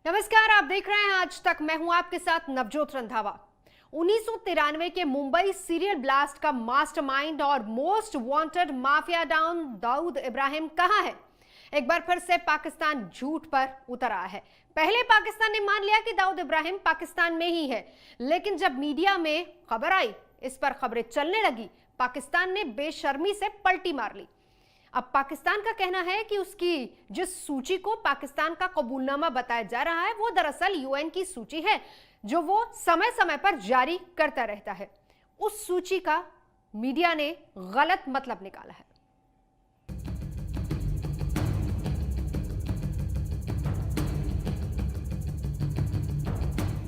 नमस्कार, आप देख रहे हैं आज तक। मैं हूं आपके साथ नवजोत रंधावा। 1993 के मुंबई सीरियल ब्लास्ट का मास्टरमाइंड और most wanted mafia don Dawood Ibrahim कहां है? एक बार फिर से पाकिस्तान झूठ पर उतर आया है। पहले पाकिस्तान ने मान लिया कि दाऊद इब्राहिम पाकिस्तान में ही है, लेकिन जब मीडिया में खबर आई, इस पर खबरें चलने लगी, पाकिस्तान ने बेशर्मी से पलटी मार ली। अब पाकिस्तान का कहना है कि उसकी जिस सूची को पाकिस्तान का कबूलनामा बताया जा रहा है, वो दरअसल यूएन की सूची है, जो वो समय समय पर जारी करता रहता है। उस सूची का मीडिया ने गलत मतलब निकाला है।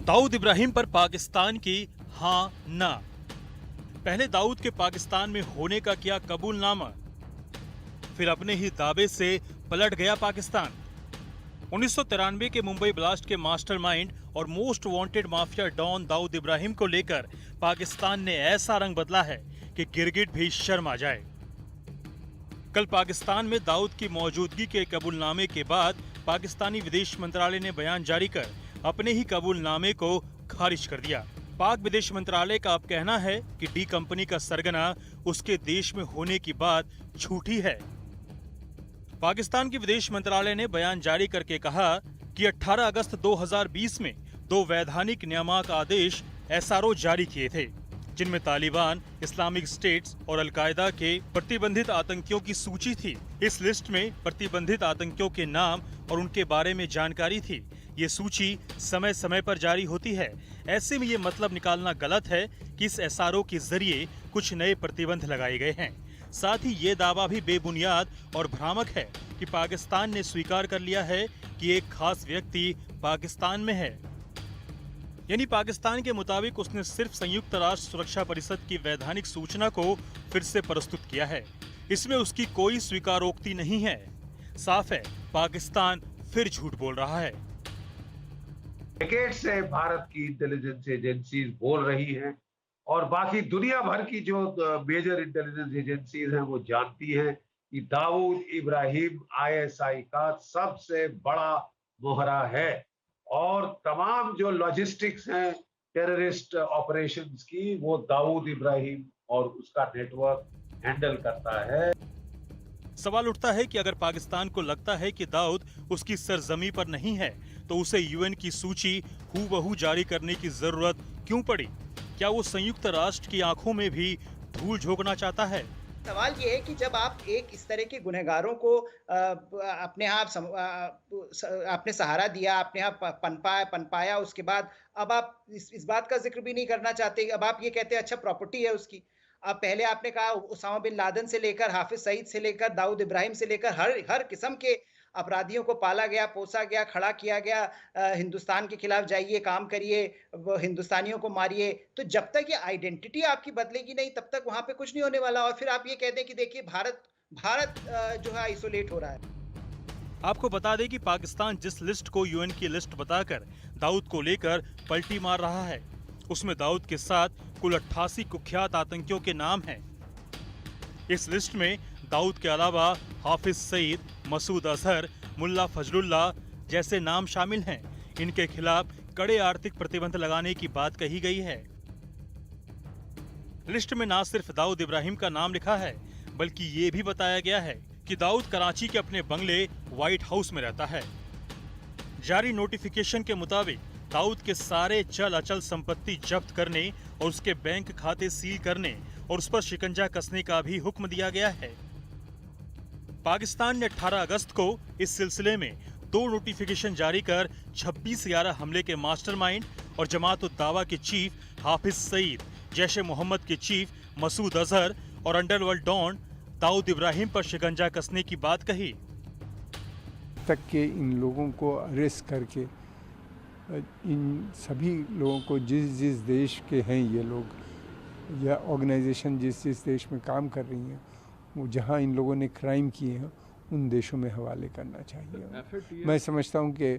दाऊद इब्राहिम पर पाकिस्तान की हाँ ना। पहले दाऊद के पाकिस्तान में होने का किया कबूलनामा, फिर अपने ही दावे से पलट गया पाकिस्तान। 1993 के मुंबई ब्लास्ट के मास्टरमाइंड और most wanted mafia don Dawood Ibrahim को लेकर पाकिस्तान ने ऐसा रंग बदला है कि गिरगिट भी शर्म आ जाए। कल पाकिस्तान में दाऊद की मौजूदगी के कबूलनामे के बाद पाकिस्तानी विदेश मंत्रालय ने बयान जारी कर अपने ही कबूलनामे को खारिज कर दिया। पाक विदेश मंत्रालय का अब कहना है कि डी कंपनी का सरगना उसके देश में होने की बात झूठी है। पाकिस्तान के विदेश मंत्रालय ने बयान जारी करके कहा कि 18 अगस्त 2020 में 2 वैधानिक नियामक आदेश एसआरओ जारी किए थे, जिनमें तालिबान, इस्लामिक स्टेट्स और अलकायदा के प्रतिबंधित आतंकियों की सूची थी। इस लिस्ट में प्रतिबंधित आतंकियों के नाम और उनके बारे में जानकारी थी। ये सूची समय समय पर जारी होती है। ऐसे में ये मतलब निकालना गलत है कि इस एसआरओ के जरिए कुछ नए प्रतिबंध लगाए गए हैं। साथ ही ये दावा भी बेबुनियाद और भ्रामक है कि पाकिस्तान ने स्वीकार कर लिया है कि एक खास व्यक्ति पाकिस्तान में है। यानी पाकिस्तान के मुताबिक उसने सिर्फ संयुक्त राष्ट्र सुरक्षा परिषद की वैधानिक सूचना को फिर से प्रस्तुत किया है। इसमें उसकी कोई स्वीकारोक्ति नहीं है। साफ है, पाकिस्तान फिर झूठ बोल रहा है। डेकेड से भारत की इंटेलिजेंस एजेंसीज बोल रही हैं और बाकी दुनिया भर की जो मेजर इंटेलिजेंस एजेंसीज हैं वो जानती हैं कि दाऊद इब्राहिम आईएसआई का सबसे बड़ा मोहरा है और तमाम जो लॉजिस्टिक्स हैं टेररिस्ट ऑपरेशंस की, वो दाऊद इब्राहिम और उसका नेटवर्क हैंडल करता है। सवाल उठता है कि अगर पाकिस्तान को लगता है कि दाऊद उसकी सरजमी पर नहीं है, तो उसे यूएन की सूची हूबहू जारी करने की जरूरत क्यों पड़ी? क्या वो संयुक्त राष्ट्र की आंखों में भी धूल झोंकना चाहता है? सवाल ये है कि जब आप एक इस तरह के गुनहगारों को अपने आपने सहारा दिया, अपने आप पनपाया, उसके बाद अब आप इस बात का जिक्र भी नहीं करना चाहते। अब आप ये कहते हैं अच्छा प्रॉपर्टी है उसकी। अब पहले आपने कहा उसामा बिन लादेन से लेकर हाफिज सईद से लेकर दाऊद इब्राहिम से लेकर हर किस्म के अपराधियों को पाला गया, पोसा गया, खड़ा किया गया। हिंदुस्तान के खिलाफ जाइए, काम करिए, हिंदुस्तानियों को मारिए। तो जब तक ये आइडेंटिटी आपकी बदलेगी नहीं, तब तक वहां पे कुछ नहीं होने वाला। और फिर आप ये कहते हैं कि देखिए भारत जो है आइसोलेट हो रहा है। आपको बता दें कि पाकिस्तान जिस लिस्ट को यूएन की लिस्ट बताकर दाऊद को लेकर पलटी मार रहा है, उसमें दाऊद के साथ कुल 88 कुख्यात आतंकियों के नाम हैं। इस लिस्ट में दाऊद के अलावा हाफिज सईद, मसूद अजहर, मुल्ला फजलुल्लाह जैसे नाम शामिल हैं। इनके खिलाफ कड़े आर्थिक प्रतिबंध लगाने की बात कही गई है। लिस्ट में न सिर्फ दाऊद इब्राहिम का नाम लिखा है, बल्कि ये भी बताया गया है कि दाऊद कराची के अपने बंगले व्हाइट हाउस में रहता है। जारी नोटिफिकेशन के मुताबिक दाऊद के सारे चल अचल संपत्ति जब्त करने और उसके बैंक खाते सील करने और उस पर शिकंजा कसने का भी हुक्म दिया गया है। पाकिस्तान ने 18 अगस्त को इस सिलसिले में 2 नोटिफिकेशन जारी कर 26/11 हमले के मास्टरमाइंड और जमात-उद-दावा के चीफ हाफिज सईद, जैश-ए मोहम्मद के चीफ मसूद अजहर और अंडरवर्ल्ड डॉन दाऊद इब्राहिम पर शिकंजा कसने की बात कही। तक के इन लोगों को अरेस्ट करके इन सभी लोगों को जिस देश के हैं ये लोग या ऑर्गेनाइजेशन जिस देश में काम कर रही हैं, वो जहाँ इन लोगों ने क्राइम किए हैं उन देशों में हवाले करना चाहिए। मैं समझता हूँ कि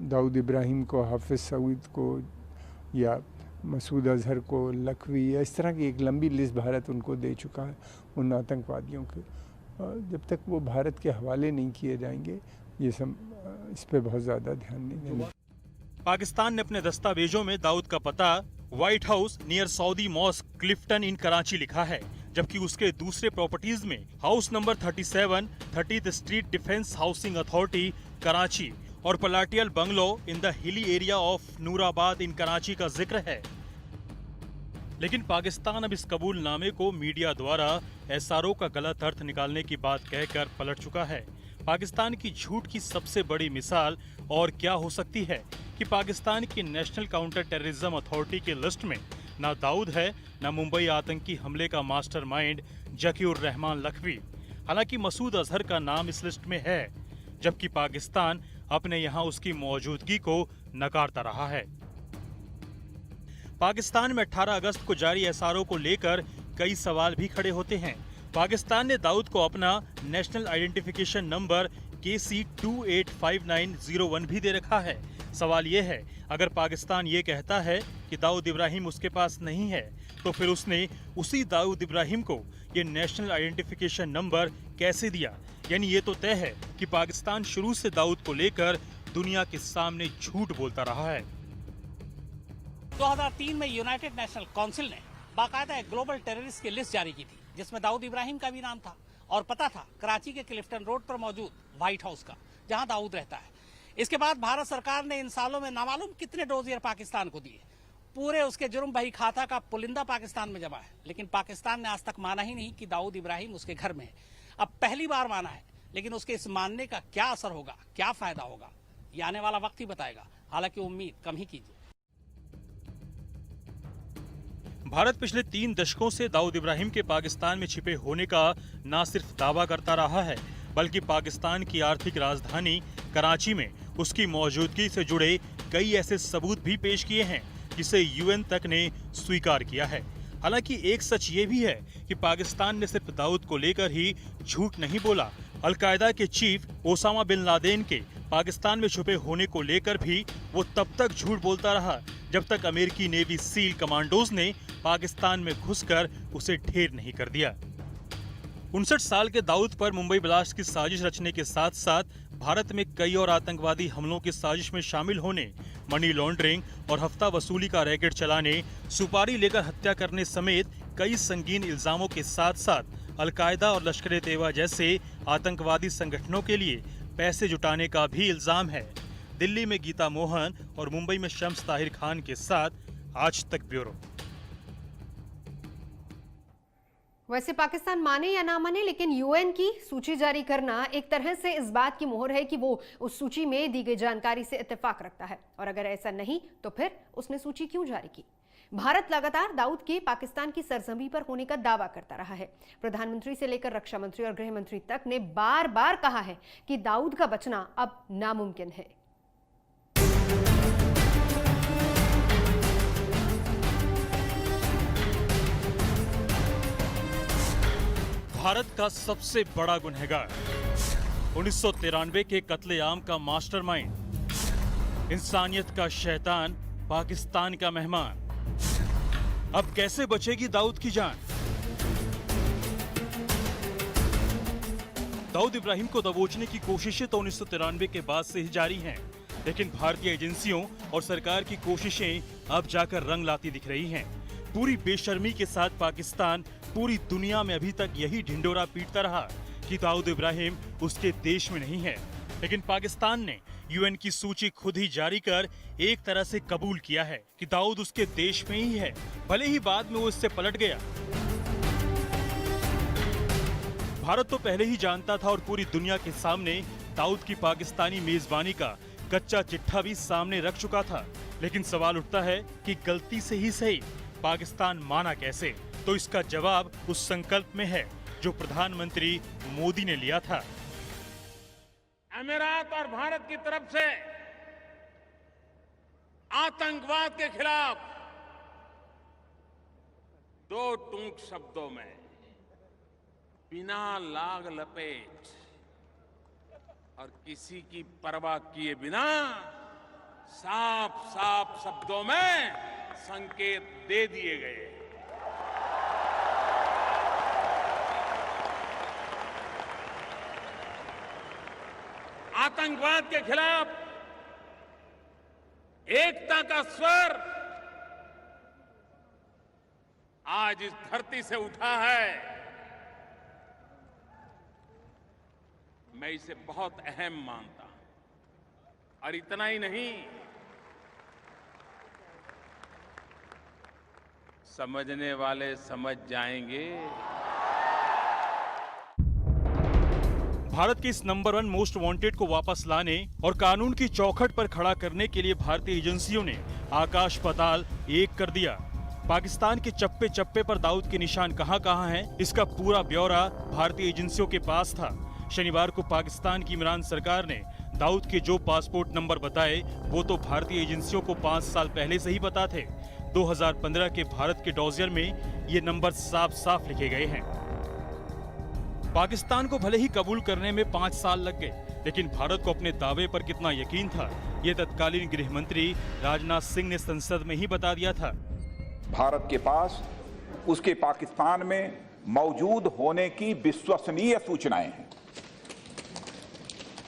दाऊद इब्राहिम को, हाफिज सईद को या मसूद अजहर को, लखवी या इस तरह की एक लंबी लिस्ट भारत उनको दे चुका है उन आतंकवादियों के। जब तक वो भारत के हवाले नहीं किए जाएंगे, ये सब इस पे बहुत ज़्यादा ध्यान नहीं देना। पाकिस्तान ने अपने दस्तावेजों में दाऊद का पता White House near Saudi mosque Clifton in Karachi लिखा है, जबकि उसके दूसरे प्रॉपर्टीज में house number 37 30th street defence housing authority Karachi और palatial bungalow in the hilly area of Noorabad in Karachi का जिक्र है। लेकिन पाकिस्तान अब इस कबूलनामे को मीडिया द्वारा एसआरओ का गलत अर्थ निकालने की बात कहकर पलट चुका है। पाकिस्तान की झूठ की सबसे बड़ी मिसाल और क्या हो सकती है कि पाकिस्तान की नेशनल काउंटर टेररिज्म अथॉरिटी की लिस्ट में ना दाऊद है, ना मुंबई आतंकी हमले का मास्टरमाइंड जकीउर रहमान लखवी। हालांकि मसूद अजहर का नाम इस लिस्ट में है, जबकि पाकिस्तान अपने यहां उसकी मौजूदगी को नकारता रहा है। पाकिस्तान में 18 अगस्त को जारी एसआरओ को लेकर कई सवाल भी खड़े होते हैं। पाकिस्तान ने दाऊद को अपना नेशनल आइडेंटिफिकेशन नंबर KC 285901 भी दे रखा है। सवाल ये है, अगर पाकिस्तान ये कहता है कि दाऊद इब्राहिम उसके पास नहीं है, तो फिर उसने उसी दाऊद इब्राहिम को ये नेशनल आइडेंटिफिकेशन नंबर कैसे दिया? यानी ये तो तय है कि पाकिस्तान शुरू से दाऊद को लेकर दुनिया के सामने झूठ बोलता रहा है। 2003 में यूनाइटेड नेशनल काउंसिल ने बाकायदा एक ग्लोबल टेररिस्ट की लिस्ट जारी की थी, जिसमें दाऊद इब्राहिम का भी नाम था और पता था कराची के क्लिफ्टन रोड पर मौजूद व्हाइट हाउस का, जहां दाऊद रहता है। इसके बाद भारत सरकार ने इन सालों में नामालूम कितने डोजियर पाकिस्तान को दिए। पूरे उसके जुर्म बही खाता का पुलिंदा पाकिस्तान में जमा है, लेकिन पाकिस्तान ने आज तक माना ही नहीं कि दाऊद इब्राहिम उसके घर में है। अब पहली बार माना है, लेकिन उसके इस मानने का क्या असर होगा, क्या फायदा होगा, ये आने वाला वक्त ही बताएगा। हालांकि उम्मीद कम ही कीजिए। भारत पिछले 3 दशकों से दाऊद इब्राहिम के पाकिस्तान में छिपे होने का न सिर्फ दावा करता रहा है, बल्कि पाकिस्तान की आर्थिक राजधानी कराची में उसकी मौजूदगी से जुड़े कई ऐसे सबूत भी पेश किए हैं जिसे यूएन तक ने स्वीकार किया है। हालांकि एक सच ये भी है कि पाकिस्तान ने सिर्फ दाऊद को लेकर ही झूठ नहीं बोला। अलकायदा के चीफ ओसामा बिन लादेन के पाकिस्तान में छुपे होने को लेकर भी वो तब तक झूठ बोलता रहा जब तक अमेरिकी नेवी सील कमांडोज ने पाकिस्तान में घुसकर उसे ढेर नहीं कर दिया। 59 साल के दाऊद पर मुंबई ब्लास्ट की साजिश रचने के साथ साथ भारत में कई और आतंकवादी हमलों की साजिश में शामिल होने, मनी लॉन्ड्रिंग और हफ्ता वसूली का रैकेट चलाने, सुपारी लेकर हत्या करने समेत कई संगीन इल्जामों के साथ साथ अलकायदा और लश्कर ए तैयबा जैसे आतंकवादी संगठनों के लिए पैसे जुटाने का भी इल्जाम है। दिल्ली में गीता मोहन और मुंबई में शम्स ताहिर खान के साथ आज तक ब्यूरो। वैसे पाकिस्तान माने या ना माने, लेकिन यूएन की सूची जारी करना एक तरह से इस बात की मोहर है कि वो उस सूची में दी गई जानकारी से इत्तेफाक रखता है, और अगर ऐसा नहीं तो फिर उसने सूची क्यों जारी की? भारत लगातार दाऊद के पाकिस्तान की सरजमी पर होने का दावा करता रहा है। प्रधानमंत्री से लेकर रक्षा मंत्री और गृह मंत्री तक ने बार बार कहा है कि दाऊद का बचना अब नामुमकिन है। भारत का सबसे बड़ा गुनहगार, 1993 के कत्लेआम का मास्टरमाइंड, इंसानियत का शैतान, पाकिस्तान का मेहमान। अब कैसे बचेगी दाऊद की जान? दाऊद इब्राहिम को दबोचने की कोशिशें तो 1993 के बाद से ही जारी हैं, लेकिन भारतीय एजेंसियों और सरकार की कोशिशें अब जाकर रंग लाती दिख रही हैं। पूरी बेशर्मी के साथ पाकिस्तान पूरी दुनिया में अभी तक यही ढिंडोरा पीटता रहा कि दाऊद इब्राहिम उसके देश में नहीं है, लेकिन पाकिस्तान ने यूएन की सूची खुद ही जारी कर एक तरह से कबूल किया है कि दाऊद उसके देश में ही है, भले ही बाद में वो इससे पलट गया। भारत तो पहले ही जानता था और पूरी दुनिया के सामने दाऊद की पाकिस्तानी मेजबानी का कच्चा चिट्ठा भी सामने रख चुका था, लेकिन सवाल उठता है कि गलती से ही सही पाकिस्तान माना कैसे? तो इसका जवाब उस संकल्प में है जो प्रधानमंत्री मोदी ने लिया था। अमीरात और भारत की तरफ से आतंकवाद के खिलाफ दो टूक शब्दों में बिना लाग लपेट और किसी की परवाह किए बिना साफ साफ शब्दों में संकेत दे दिए गए। आतंकवाद के खिलाफ एकता का स्वर आज इस धरती से उठा है। मैं इसे बहुत अहम मानता हूं। और इतना ही नहीं, समझने वाले समझ जाएंगे। भारत के इस नंबर 1 मोस्ट वांटेड को वापस लाने और कानून की चौखट पर खड़ा करने के लिए भारतीय एजेंसियों ने आकाश पाताल एक कर दिया। पाकिस्तान के चप्पे चप्पे पर दाऊद के निशान कहां-कहां हैं, इसका पूरा ब्यौरा भारतीय एजेंसियों के पास था। शनिवार को पाकिस्तान की इमरान सरकार ने दाऊद के जो पासपोर्ट नंबर बताए वो तो भारतीय एजेंसियों को 5 साल पहले से ही पता थे। 2015 के भारत के डॉजियर में ये नंबर साफ-साफ लिखे गए हैं। पाकिस्तान को भले ही कबूल करने में 5 साल लग गए, लेकिन भारत को अपने दावे पर कितना यकीन था, ये तत्कालीन गृह मंत्री राजनाथ सिंह ने संसद में ही बता दिया था। भारत के पास उसके पाकिस्तान में मौजूद होने की विश्वसनीय सूचनाएं हैं।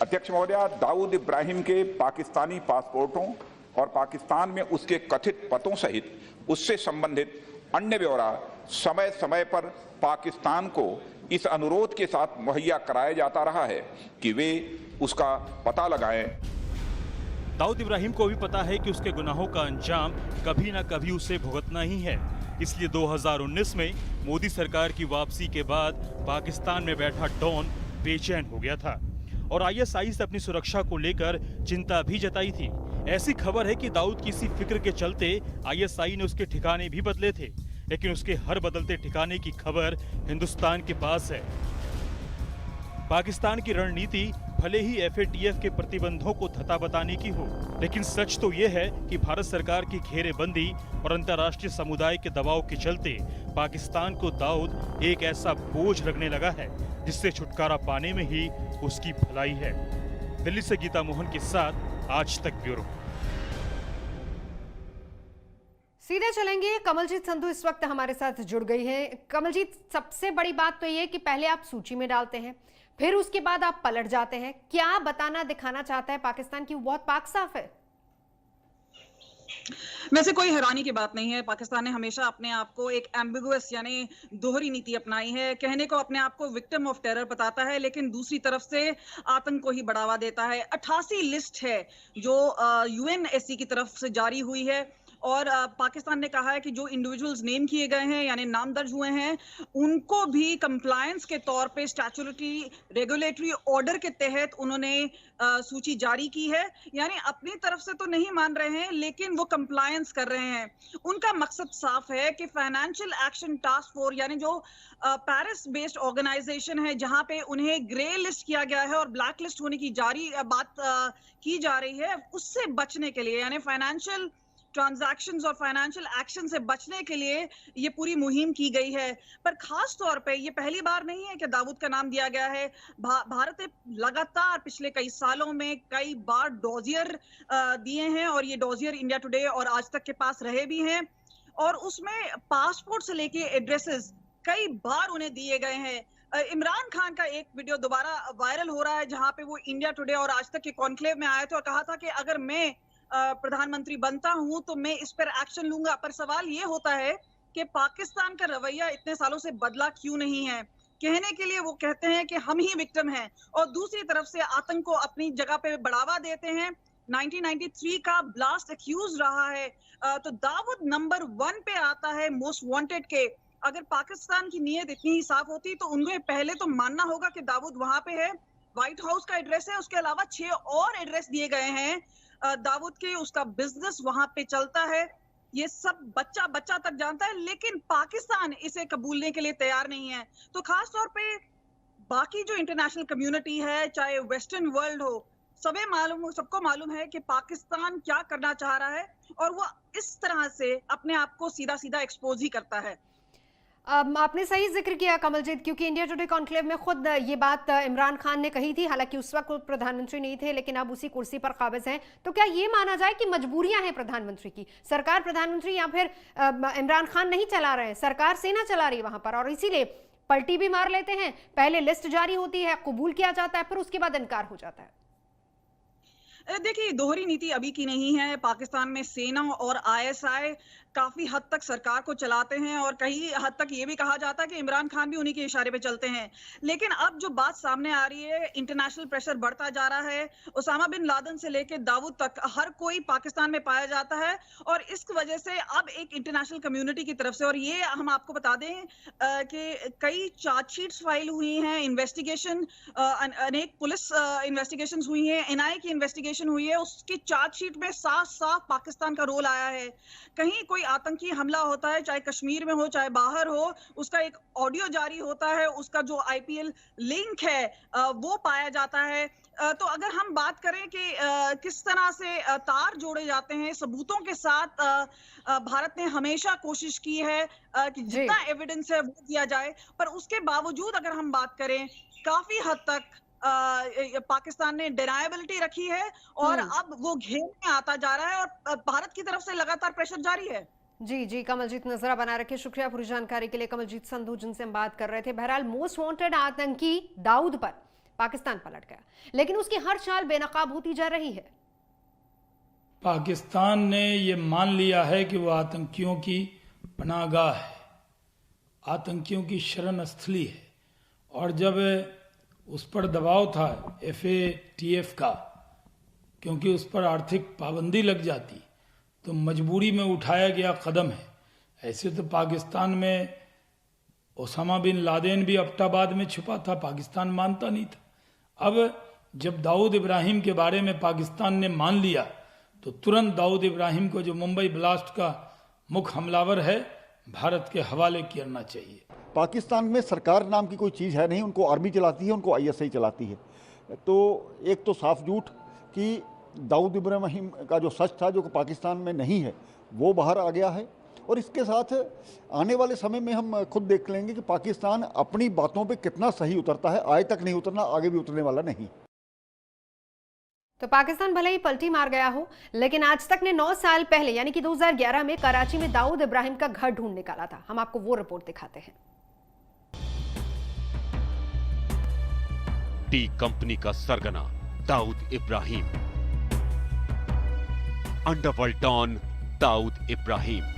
अध्यक्ष महोदया, दाऊद इब्राहिम के पाकिस्तानी पासपोर्टों और पाकिस्तान में उसके कथित पतों सहित उससे संबंधित अन्य ब्यौरा समय समय पर पाकिस्तान को इस अनुरोध के साथ मुहैया कराया जाता रहा है कि वे उसका पता लगाएं। दाऊद इब्राहिम को भी पता है कि उसके गुनाहों का अंजाम कभी न कभी उसे भुगतना ही है। इसलिए 2019 में मोदी सरकार की वापसी के बाद पाकिस्तान में बैठा डॉन बेचैन हो गया था और आईएसआई से अपनी सुरक्षा को लेकर चिंता भी जताई थी। ऐसी खबर है कि दाऊद की इसी फिक्र के चलते आईएसआई ने उसके ठिकाने भी बदले थे, लेकिन उसके हर बदलते ठिकाने की खबर हिंदुस्तान के पास है। पाकिस्तान की रणनीति भले ही एफएटीएफ के प्रतिबंधों को धता बताने की हो, लेकिन सच तो यह है कि भारत सरकार की घेरेबंदी और अंतर्राष्ट्रीय समुदाय के दबाव के चलते पाकिस्तान को दाऊद एक ऐसा बोझ लगने लगा है जिससे छुटकारा पाने में ही उसकी भलाई है। दिल्ली से गीता मोहन के साथ आज तक ब्यूरो। सीधे चलेंगे, कमलजीत संधू इस वक्त हमारे साथ जुड़ गई हैं। कमलजीत, सबसे बड़ी बात तो ये कि पहले आप सूची में डालते हैं, फिर उसके बाद आप पलट जाते हैं। क्या बताना दिखाना चाहता है पाकिस्तान की? बहुत पाक साफ है। वैसे कोई हैरानी की बात नहीं है। पाकिस्तान ने हमेशा अपने आप को एक एम्बिगुअस यानी दोहरी नीति अपनाई है। कहने को अपने आप को विक्टिम ऑफ टेरर बताता है, लेकिन दूसरी तरफ से आतंक को ही बढ़ावा देता है। 88 लिस्ट है जो यूएनएससी की तरफ से जारी हुई है और पाकिस्तान ने कहा है कि जो इंडिविजुअल्स नेम किए गए हैं यानी नाम दर्ज हुए हैं, उनको भी कंप्लायंस के तौर पे स्टैट्यूटरी रेगुलेटरी ऑर्डर के तहत उन्होंने सूची जारी की है। यानी अपनी तरफ से तो नहीं मान रहे हैं, लेकिन वो कंप्लायंस कर रहे हैं। उनका मकसद साफ है कि फाइनेंशियल एक्शन टास्क फोर्स यानी जो पेरिस बेस्ड ऑर्गेनाइजेशन है, जहां पे उन्हें ग्रे लिस्ट किया गया है और ब्लैक लिस्ट होने की बात की जा रही है, उससे बचने के लिए यानी फाइनेंशियल ट्रांजैक्शंस और फाइनेंशियल एक्शन से बचने के लिए ये पूरी मुहिम की गई है। पर खास तौर पे ये पहली बार नहीं है कि दाऊद का नाम दिया गया है। भारत ने लगातार पिछले कई सालों में कई बार डॉजियर दिए हैं और ये डॉजियर इंडिया टुडे और आज तक के पास रहे भी हैं और उसमें पासपोर्ट से लेके एड्रेसेस कई बार उन्हें दिए गए हैं। इमरान खान का एक वीडियो दोबारा वायरल हो रहा है जहां पे वो इंडिया टुडे और आज तक के कॉन्क्लेव में आए थे और कहा था कि अगर मैं प्रधानमंत्री बनता हूं तो मैं इस पर एक्शन लूंगा। पर सवाल ये होता है कि पाकिस्तान का रवैया इतने सालों से बदला क्यों नहीं है? कहने के लिए वो कहते हैं कि हम ही विक्टिम हैं और दूसरी तरफ से आतंक को अपनी जगह पे बढ़ावा देते हैं। 1993 का ब्लास्ट एक्यूज रहा है, तो दाऊद नंबर 1 पे आता है मोस्ट वांटेड के। अगर पाकिस्तान की नीयत इतनी ही साफ होती तो उन्हें पहले तो मानना होगा कि दाऊद वहां पे है। व्हाइट हाउस का एड्रेस है, उसके अलावा 6 और एड्रेस दिए गए हैं दाऊद के। उसका बिजनेस वहां पे चलता है, ये सब बच्चा बच्चा तक जानता है, लेकिन पाकिस्तान इसे कबूलने के लिए तैयार नहीं है। तो खास तौर पे बाकी जो इंटरनेशनल कम्युनिटी है, चाहे वेस्टर्न वर्ल्ड हो, सबको मालूम है कि पाकिस्तान क्या करना चाह रहा है और वो इस तरह से अपने आप को सीधा सीधा एक्सपोज ही करता है। आपने सही जिक्र किया कमलजीत, क्योंकि इंडिया टुडे कॉन्क्लेव में खुद ये बात इमरान खान ने कही थी। हालांकि उस वक्त प्रधानमंत्री नहीं थे, लेकिन अब उसी कुर्सी पर काबिज हैं। तो क्या ये माना जाए कि मजबूरियां हैं प्रधानमंत्री की? सरकार प्रधानमंत्री या फिर इमरान खान नहीं चला रहे हैं, सरकार सेना चला रही है वहां पर, और इसीलिए पलटी भी मार लेते हैं। पहले लिस्ट जारी होती है, कबूल किया जाता है, फिर उसके बाद इनकार हो जाता है। देखिए, दोहरी नीति अभी की नहीं है। पाकिस्तान में सेना और आईएसआई काफी हद तक सरकार को चलाते हैं और कई हद तक ये भी कहा जाता है कि इमरान खान भी उन्हीं के इशारे पे चलते हैं। लेकिन अब जो बात सामने आ रही है, इंटरनेशनल प्रेशर बढ़ता जा रहा है। उसामा बिन लादेन से लेकर दाऊद तक हर कोई पाकिस्तान में पाया जाता है और इस वजह से अब एक इंटरनेशनल कम्युनिटी की तरफ से, और ये हम आपको बता दें कि कई चार्जशीट्स फाइल हुई हैं, इन्वेस्टिगेशन, अनेक पुलिस इन्वेस्टिगेशन हुई हैं, एनआईए की इन्वेस्टिगेशन हुई है, उसकी चार्जशीट में साफ साफ पाकिस्तान का रोल आया है। कहीं कोई आतंकी हमला होता है, चाहे कश्मीर में हो चाहे बाहर हो, उसका एक ऑडियो जारी होता है, उसका जो आईपीएल लिंक है वो पाया जाता है। तो अगर हम बात करें कि किस तरह से तार जोड़े जाते हैं सबूतों के साथ, भारत ने हमेशा कोशिश की है कि जितना एविडेंस है वो दिया जाए, पर उसके बावजूद अगर हम बात करें, काफी हद तक पाकिस्तान ने डिनायबिलिटी रखी है और अब वो घेर में आता जा रहा है और भारत की तरफ से लगातार प्रेशर जारी है। जी जी, कमलजीत नजरा बना रखे, शुक्रिया पूरी जानकारी के लिए। कमलजीत संधू जिनसे हम बात कर रहे थे। बहरहाल मोस्ट वांटेड आतंकी दाऊद पर पाकिस्तान पलट गया, लेकिन उसकी हर चाल बेनकाब होती जा रही है। पाकिस्तान ने ये मान लिया है कि वो आतंकियों की पनाहगाह है, आतंकियों की शरण स्थली है, और जब उस पर दबाव था FATF का, क्योंकि उस पर आर्थिक पाबंदी लग जाती, तो मजबूरी में उठाया गया कदम है। ऐसे तो पाकिस्तान में ओसामा बिन लादेन भी अब्टाबाद में छुपा था, पाकिस्तान मानता नहीं था। अब जब दाऊद इब्राहिम के बारे में पाकिस्तान ने मान लिया, तो तुरंत दाऊद इब्राहिम को, जो मुंबई ब्लास्ट का मुख्य हमलावर है, भारत के हवाले करना चाहिए। पाकिस्तान में सरकार नाम की कोई चीज़ है नहीं, उनको आर्मी चलाती है, उनको ISI चलाती है। तो एक तो साफ झूठ कि दाऊद इब्राहिम का जो सच था, जो पाकिस्तान में नहीं है, वो बाहर आ गया है। और इसके साथ आने वाले समय में हम खुद देख लेंगे कि पाकिस्तान अपनी बातों पे कितना सही उतरता है। आज तक नहीं उतरना, आगे भी उतरने वाला नहीं। तो पाकिस्तान भले ही पलटी मार गया हो, लेकिन आज तक ने 9 साल पहले यानी कि 2011 में कराची में दाऊद इब्राहिम का घर ढूंढ निकाला था। हम आपको वो रिपोर्ट दिखाते हैं। टी कंपनी का सरगना दाऊद इब्राहिम, अंडरवर्ल्ड डॉन दाऊद इब्राहिम।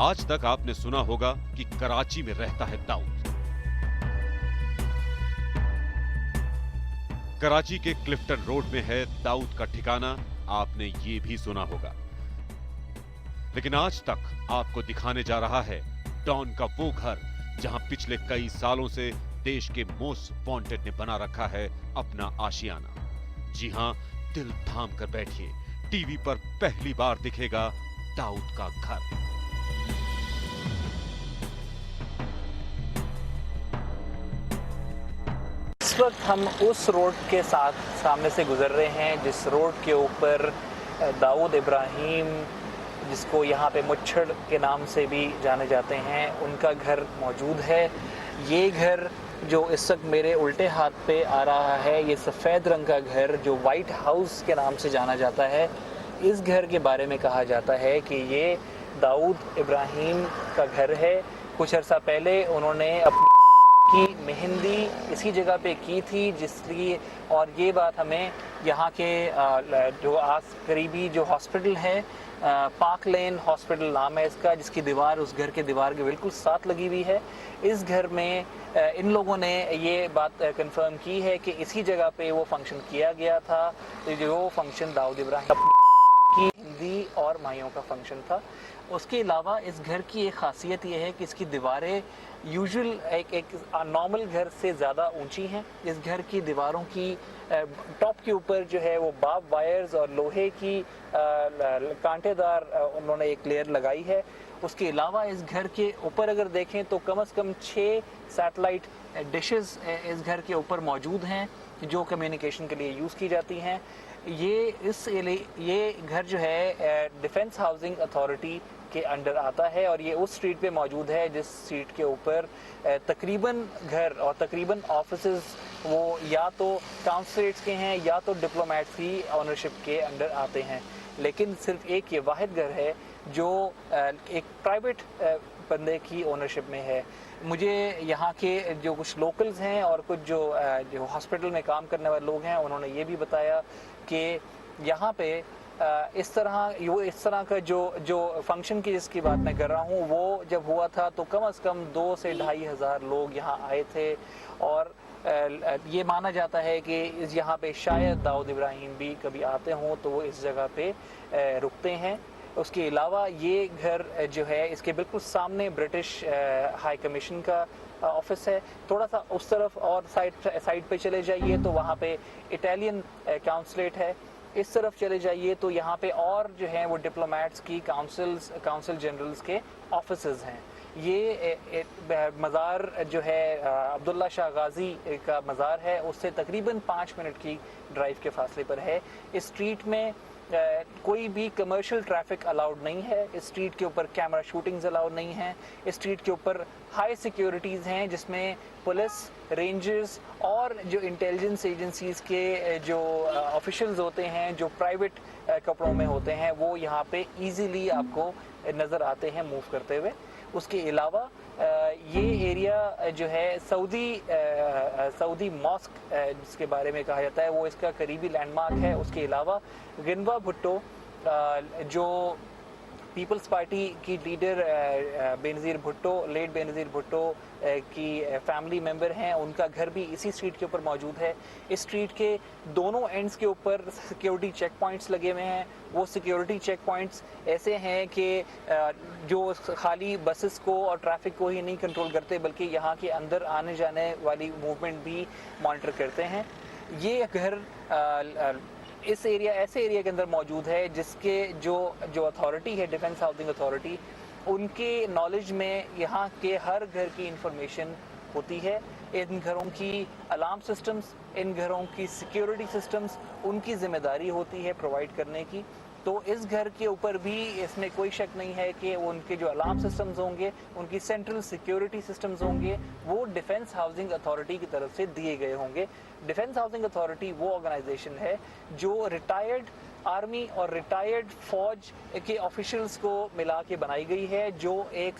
आज तक आपने सुना होगा कि कराची में रहता है दाऊद। कराची के क्लिफ्टन रोड में है दाऊद का ठिकाना, आपने ये भी सुना होगा। लेकिन आज तक आपको दिखाने जा रहा है डॉन का वो घर जहां पिछले कई सालों से देश के मोस्ट वांटेड ने बना रखा है अपना आशियाना। जी हां, दिल थाम कर बैठिए, टीवी पर पहली बार दिखेगा दाऊद का घर। इस वक्त हम उस रोड के सामने से गुजर रहे हैं जिस रोड के ऊपर दाऊद इब्राहिम, जिसको यहाँ पे मुच्छड़ के नाम से भी जाने जाते हैं, उनका घर मौजूद है। ये घर जो इस वक्त मेरे उल्टे हाथ पे आ रहा है, ये सफ़ेद रंग का घर जो वाइट हाउस के नाम से जाना जाता है, इस घर के बारे में कहा जाता है कि ये दाऊद इब्राहिम का घर है। कुछ अर्सा पहले उन्होंने अपनी की मेहंदी इसी जगह पे की थी, जिसलिए, और ये बात हमें यहाँ के जो आस करीबी जो हॉस्पिटल है, पार्क लेन हॉस्पिटल नाम है इसका, जिसकी दीवार उस घर के दीवार के बिल्कुल साथ लगी हुई है। इस घर में इन लोगों ने ये बात कंफर्म की है कि इसी जगह पे वो फंक्शन किया गया था, जो फंक्शन दाऊद इब्राहिम की हिंदी और माइयों का फंक्शन था। उसके अलावा इस घर की एक खासियत ये है कि इसकी दीवारें यूजुअल एक नॉर्मल घर से ज़्यादा ऊंची हैं। इस घर की दीवारों की टॉप के ऊपर जो है वो बार्ब वायर्स और लोहे की कांटेदार उन्होंने एक लेयर लगाई है। उसके अलावा इस घर के ऊपर अगर देखें तो कम से कम 6 सैटेलाइट डिशेस इस घर के ऊपर मौजूद हैं जो कम्युनिकेशन के लिए यूज़ की जाती हैं। ये घर जो है डिफेंस हाउसिंग अथॉरिटी के अंडर आता है और ये उस स्ट्रीट पे मौजूद है जिस स्ट्रीट के ऊपर तकरीबन घर और तकरीबन ऑफिसेस वो या तो काउंसलेट्स के हैं या तो डिप्लोमेट्स की ऑनरशिप के अंडर आते हैं। लेकिन सिर्फ एक ये वाहिद घर है जो एक प्राइवेट बंदे की ओनरशिप में है। मुझे यहाँ के जो कुछ लोकल्स हैं और कुछ जो हॉस्पिटल में काम करने वाले लोग हैं, उन्होंने ये भी बताया कि यहाँ पे इस तरह का जो फंक्शन की जिसकी बात मैं कर रहा हूँ, वो जब हुआ था तो कम से कम 2 से 2,500 लोग यहाँ आए थे। और ये माना जाता है कि यहाँ पे शायद दाऊद इब्राहिम भी कभी आते हों तो वो इस जगह पे रुकते हैं। उसके अलावा ये घर जो है, इसके बिल्कुल सामने ब्रिटिश हाई कमीशन का ऑफिस है। थोड़ा सा उस तरफ और साइड पे चले जाइए तो वहाँ पे इटालियन काउंसलेट है। इस तरफ चले जाइए तो यहाँ पे और जो है वो डिप्लोमेट्स की काउंसिल जनरल्स के ऑफिसेज हैं। ये मज़ार जो है अब्दुल्ला शाह गाजी का मज़ार है, उससे तकरीबन 5 मिनट की ड्राइव के फासले पर है। इस स्ट्रीट में कोई भी कमर्शियल ट्रैफिक अलाउड नहीं है। इस स्ट्रीट के ऊपर कैमरा शूटिंग्स अलाउड नहीं है। इस स्ट्रीट के ऊपर हाई सिक्योरिटीज़ हैं जिसमें पुलिस, रेंजर्स और जो इंटेलिजेंस एजेंसीज़ के जो ऑफिशियल्स होते हैं, जो प्राइवेट कपड़ों में होते हैं, वो यहाँ पे इजीली आपको नज़र आते हैं मूव करते हुए। उसके अलावा ये एरिया जो है सऊदी मॉस्क जिसके बारे में कहा जाता है, वो इसका करीबी लैंडमार्क है। उसके अलावा गिनवा भुट्टो जो पीपल्स पार्टी की लीडर बेनज़ीर भुट्टो, लेट बेनज़ीर भुट्टो की फैमिली मेंबर हैं, उनका घर भी इसी स्ट्रीट के ऊपर मौजूद है। इस स्ट्रीट के दोनों एंड्स के ऊपर सिक्योरिटी चेक पॉइंट्स लगे हुए हैं। वो सिक्योरिटी चेक पॉइंट्स ऐसे हैं कि जो खाली बसेस को और ट्रैफिक को ही नहीं कंट्रोल करते, बल्कि यहाँ के अंदर आने जाने वाली मूवमेंट भी मॉनिटर करते हैं। ये घर ऐसे एरिया के अंदर मौजूद है जिसके जो अथॉरिटी है, डिफेंस हाउसिंग अथॉरिटी, उनके नॉलेज में यहाँ के हर घर की इंफॉर्मेशन होती है। इन घरों की अलार्म सिस्टम्स, इन घरों की सिक्योरिटी सिस्टम्स उनकी जिम्मेदारी होती है प्रोवाइड करने की। तो इस घर के ऊपर भी इसमें कोई शक नहीं है कि उनके जो अलार्म सिस्टम्स होंगे, उनकी सेंट्रल सिक्योरिटी सिस्टम्स होंगे, वो डिफेंस हाउसिंग अथॉरिटी की तरफ से दिए गए होंगे। डिफेंस हाउसिंग अथॉरिटी वो ऑर्गेनाइजेशन है जो रिटायर्ड आर्मी और रिटायर्ड फौज के ऑफिशियल्स को मिला के बनाई गई है, जो एक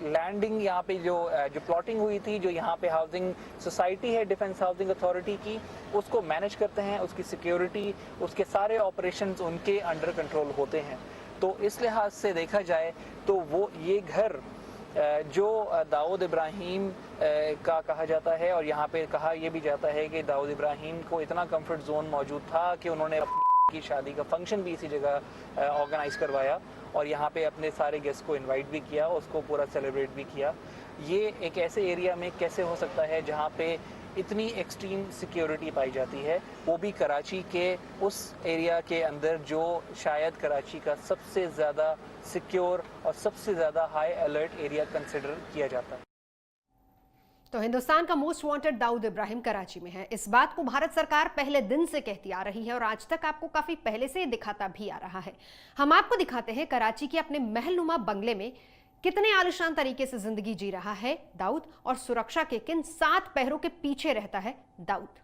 लैंडिंग यहाँ पे जो प्लॉटिंग हुई थी, जो यहाँ पे हाउसिंग सोसाइटी है डिफेंस हाउसिंग अथॉरिटी की, उसको मैनेज करते हैं। उसकी सिक्योरिटी, उसके सारे ऑपरेशंस उनके अंडर कंट्रोल होते हैं। तो इस लिहाज से देखा जाए तो वो ये घर जो दाऊद इब्राहिम का कहा जाता है, और यहाँ पे कहा यह भी जाता है कि दाऊद इब्राहिम को इतना कंफर्ट जोन मौजूद था कि उन्होंने अपनी शादी का फंक्शन भी इसी जगह ऑर्गेनाइज करवाया और यहाँ पे अपने सारे गेस्ट को इनवाइट भी किया, उसको पूरा सेलिब्रेट भी किया। ये एक ऐसे एरिया में कैसे हो सकता है जहाँ पे इतनी एक्सट्रीम सिक्योरिटी पाई जाती है, वो भी कराची के उस एरिया के अंदर जो शायद कराची का सबसे ज़्यादा सिक्योर और सबसे ज़्यादा हाई अलर्ट एरिया कंसिडर किया जाता है। तो हिंदुस्तान का मोस्ट वांटेड दाऊद इब्राहिम कराची में है। इस बात को भारत सरकार पहले दिन से कहती आ रही है और आज तक आपको काफी पहले से दिखाता भी आ रहा है। हम आपको दिखाते हैं कराची के अपने महलनुमा बंगले में कितने आलिशान तरीके से जिंदगी जी रहा है दाऊद और सुरक्षा के किन 7 पहरों के पीछे रहता है दाऊद।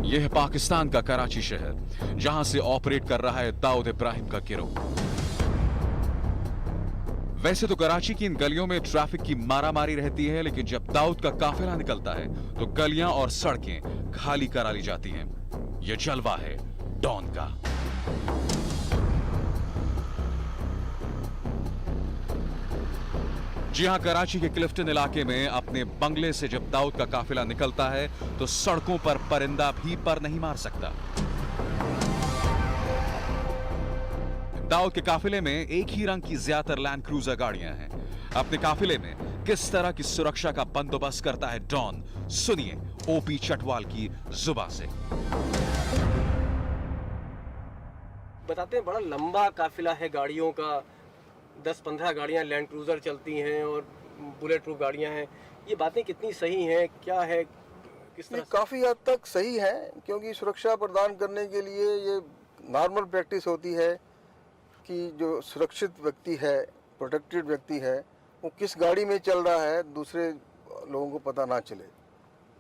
यह है पाकिस्तान का कराची शहर, जहां से ऑपरेट कर रहा है दाऊद इब्राहिम का गिरोह। वैसे तो कराची की इन गलियों में ट्रैफिक की मारामारी रहती है, लेकिन जब दाऊद का काफिला निकलता है तो गलियां और सड़कें खाली करा ली जाती हैं। यह जलवा है डॉन का। जी हां, कराची के क्लिफ्टन इलाके में अपने बंगले से जब दाऊद का काफिला निकलता है तो सड़कों पर परिंदा भी पर नहीं मार सकता। दाऊद के काफिले में एक ही रंग की ज्यादातर लैंड क्रूजर गाड़ियां हैं। अपने काफिले में किस तरह की सुरक्षा का बंदोबस्त करता है डॉन, सुनिए ओपी चटवाल की जुबान से। बताते हैं, बड़ा लंबा काफिला है गाड़ियों का, 10-15 गाड़ियां लैंड क्रूजर चलती हैं और बुलेट प्रूफ गाड़ियां हैं। ये बातें कितनी सही हैं, क्या है, किस तरह? काफ़ी हद तक सही है, क्योंकि सुरक्षा प्रदान करने के लिए ये नॉर्मल प्रैक्टिस होती है कि जो सुरक्षित व्यक्ति है, प्रोटेक्टेड व्यक्ति है, वो किस गाड़ी में चल रहा है, दूसरे लोगों को पता ना चले।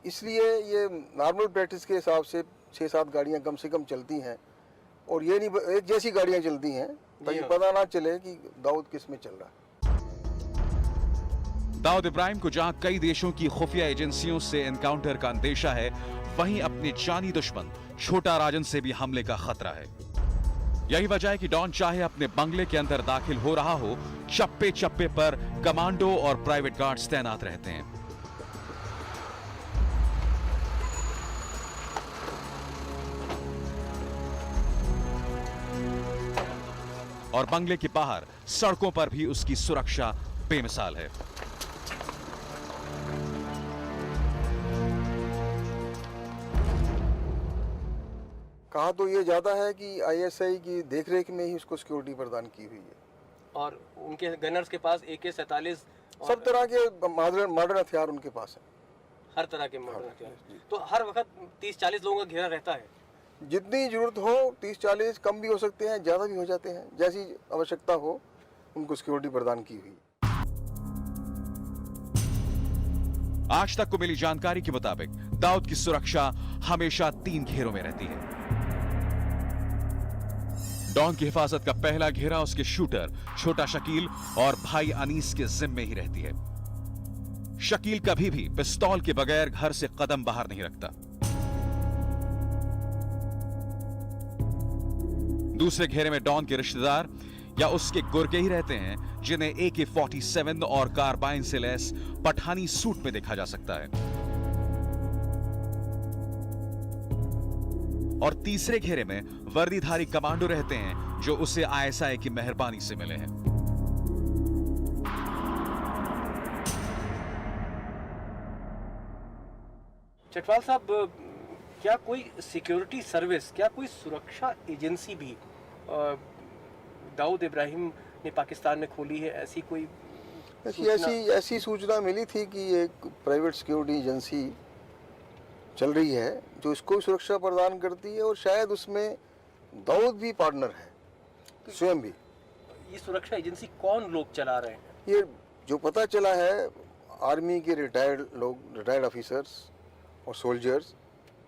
इसलिए ये नॉर्मल प्रैक्टिस के हिसाब से 6-7 गाड़ियां कम से कम चलती हैं और ये नहीं एक जैसी गाड़ियां चलती हैं ताकि पता ना चले कि दाऊद किस में चल रहा है। दाऊद इब्राहिम को जहां कई देशों की खुफिया एजेंसियों से एनकाउंटर का अंदेशा है, वहीं अपने जानी दुश्मन छोटा राजन से भी हमले का खतरा है। यही वजह है कि डॉन चाहे अपने बंगले के अंदर दाखिल हो रहा हो, चप्पे चप्पे पर कमांडो और प्राइवेट गार्ड्स तैनात रहते हैं। और बंगले के बाहर सड़कों पर भी उसकी सुरक्षा बेमिसाल है। कहा तो ये ज्यादा है कि ISI की देखरेख में ही उसको सिक्योरिटी प्रदान की हुई है और उनके गनर्स के पास AK-47 सब तरह के मॉडर्न हथियार उनके पास है। हर तरह के मॉडर्न हथियार। तो हर वक्त 30-40 लोगों का घेरा रहता है। जितनी जरूरत हो 30-40 कम भी हो सकते हैं, ज्यादा भी हो जाते हैं, जैसी आवश्यकता हो उनको सिक्योरिटी प्रदान की हुई। आज तक को मिली जानकारी के मुताबिक दाऊद की सुरक्षा हमेशा 3 घेरों में रहती है। डॉन की हिफाजत का पहला घेरा उसके शूटर छोटा शकील और भाई अनीस के जिम्मे ही रहती है। शकील कभी भी पिस्तौल के बगैर घर से कदम बाहर नहीं रखता। दूसरे घेरे में डॉन के रिश्तेदार या उसके गुर्गे ही रहते हैं, जिन्हें AK-47 और कार्बाइन से लैस पठानी सूट में देखा जा सकता है। और तीसरे घेरे में वर्दीधारी कमांडो रहते हैं, जो उसे ISI की मेहरबानी से मिले हैं। चटवाल साहब, क्या कोई सिक्योरिटी सर्विस, क्या कोई सुरक्षा एजेंसी भी दाऊद इब्राहिम ने पाकिस्तान में खोली है? ऐसी कोई ऐसी सूचना मिली थी कि एक प्राइवेट सिक्योरिटी एजेंसी चल रही है जो इसको सुरक्षा प्रदान करती है और शायद उसमें दाऊद भी पार्टनर है, स्वयं भी। ये सुरक्षा एजेंसी कौन लोग चला रहे हैं? ये जो पता चला है, आर्मी के रिटायर्ड ऑफिसर्स और सोल्जर्स,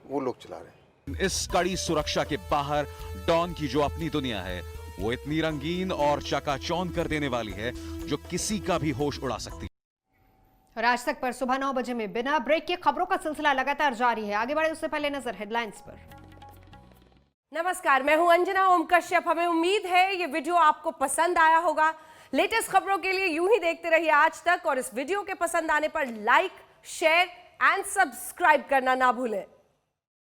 वो लोग चला रहे हैं। इस कड़ी सुरक्षा के बाहर डॉन की जो अपनी दुनिया है, वो इतनी रंगीन और चकाचौंध कर देने वाली है जो किसी का भी होश उड़ा सकती है। और आज तक पर सुबह 9 बजे में बिना ब्रेक के खबरों का सिलसिला लगातार जारी है। आगे बढ़े उससे पहले नजर हेडलाइंस पर। नमस्कार, मैं हूं अंजना ओम कश्यप। हमें उम्मीद है ये वीडियो आपको पसंद आया होगा। लेटेस्ट खबरों के लिए यूं ही देखते रहिए आज तक, और इस वीडियो के पसंद आने पर लाइक, शेयर एंड सब्सक्राइब करना ना भूलें।